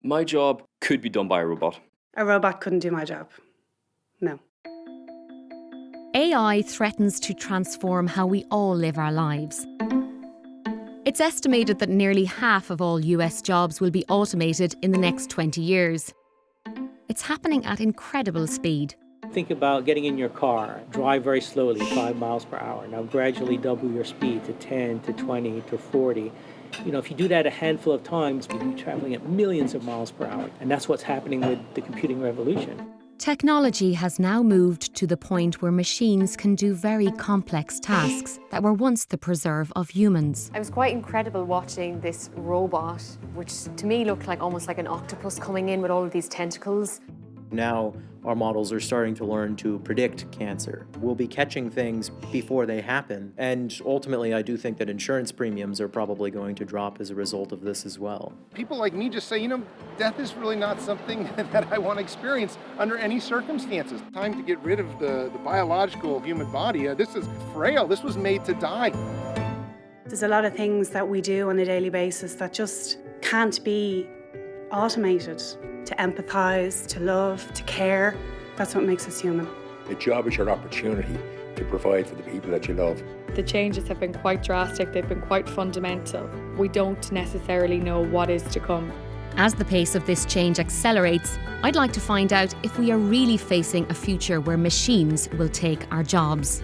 My job could be done by a robot. A robot couldn't do my job. No. AI threatens to transform how we all live our lives. It's estimated that nearly half of all US jobs will be automated in the next 20 years. It's happening at incredible speed. Think about getting in your car, drive very slowly, 5 miles per hour. Now gradually double your speed to 10, to 20, to 40. If you do that a handful of times, you'll be traveling at millions of miles per hour. And that's what's happening with the computing revolution. Technology has now moved to the point where machines can do very complex tasks that were once the preserve of humans. It was quite incredible watching this robot, which to me looked like almost like an octopus coming in with all of these tentacles. Now our models are starting to learn to predict cancer. We'll be catching things before they happen. And ultimately, I do think that insurance premiums are probably going to drop as a result of this as well. People like me just say, death is really not something that I want to experience under any circumstances. Time to get rid of the biological human body. This is frail. This was made to die. There's a lot of things that we do on a daily basis that just can't be automated. To empathise, to love, to care. That's what makes us human. The job is your opportunity to provide for the people that you love. The changes have been quite drastic, they've been quite fundamental. We don't necessarily know what is to come. As the pace of this change accelerates, I'd like to find out if we are really facing a future where machines will take our jobs.